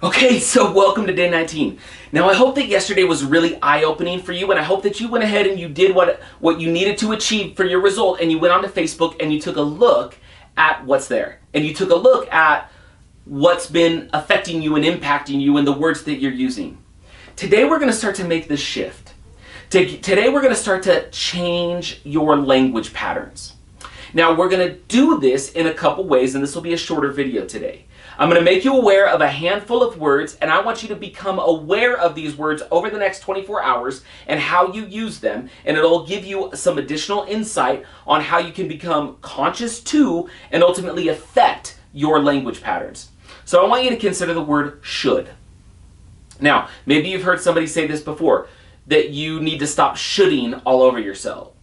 Okay, so welcome to day 19. Now I hope that yesterday was really eye-opening for you, and I hope that you went ahead and you did what you needed to achieve for your result, and you went onto Facebook and you took a look at what's there. And you took a look at what's been affecting you and impacting you and the words that you're using. Today we're going to start to make this shift. Today we're going to start to change your language patterns. Now we're going to do this in a couple ways, and this will be a shorter video today. I'm going to make you aware of a handful of words, and I want you to become aware of these words over the next 24 hours and how you use them, and it'll give you some additional insight on how you can become conscious to and ultimately affect your language patterns. So I want you to consider the word should. Now, maybe you've heard somebody say this before, that you need to stop shoulding all over yourself.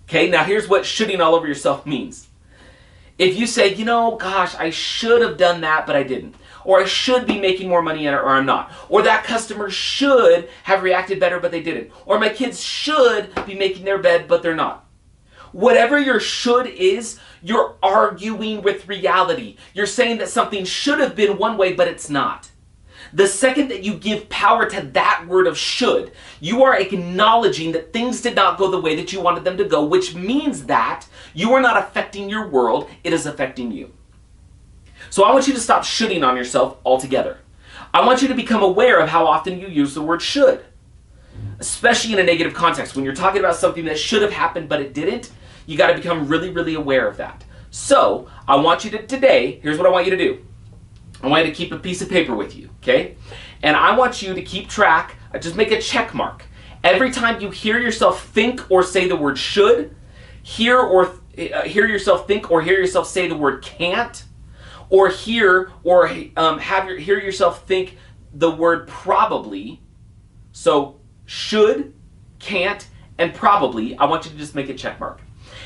Okay, now here's what shoulding all over yourself means. If you say, gosh, I should have done that, but I didn't. Or I should be making more money in it, or I'm not. Or that customer should have reacted better, but they didn't. Or my kids should be making their bed, but they're not. Whatever your should is, you're arguing with reality. You're saying that something should have been one way, but it's not. The second that you give power to that word of should, you are acknowledging that things did not go the way that you wanted them to go, which means that you are not affecting your world, it is affecting you. So I want you to stop shoulding on yourself altogether. I want you to become aware of how often you use the word should, especially in a negative context. When you're talking about something that should have happened but it didn't, you got to become really, really aware of that. So I want you to today, here's what I want you to do. I want you to keep a piece of paper with you, okay? And I want you to keep track, just make a check mark. Every time you hear yourself think or say the word should, hear yourself think or hear yourself say the word can't, or hear yourself think the word probably. So should, can't, and probably, I want you to just make a check mark.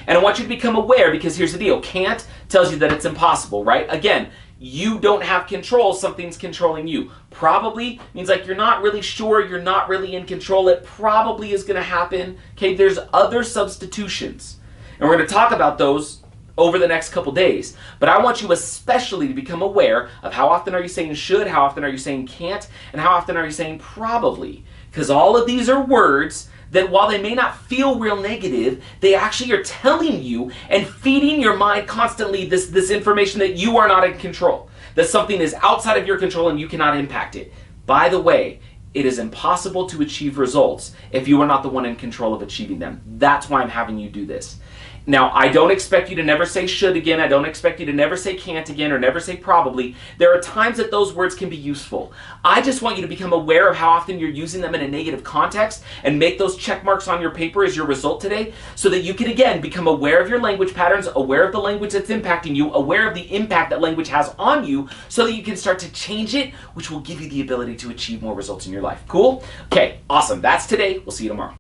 And I want you to become aware, because here's the deal. Can't tells you that it's impossible, right? Again, you don't have control, something's controlling you. Probably means like you're not really sure, you're not really in control, it probably is going to happen. Okay, there's other substitutions. And we're going to talk about those over the next couple days. But I want you especially to become aware of how often are you saying should, how often are you saying can't, and how often are you saying probably. Because all of these are words that while they may not feel real negative, they actually are telling you and feeding your mind constantly this information that you are not in control, that something is outside of your control and you cannot impact it. By the way, it is impossible to achieve results if you are not the one in control of achieving them. That's why I'm having you do this. Now, I don't expect you to never say should again. I don't expect you to never say can't again or never say probably. There are times that those words can be useful. I just want you to become aware of how often you're using them in a negative context and make those check marks on your paper as your result today so that you can, again, become aware of your language patterns, aware of the language that's impacting you, aware of the impact that language has on you so that you can start to change it, which will give you the ability to achieve more results in your life. Cool? Okay, awesome. That's today. We'll see you tomorrow.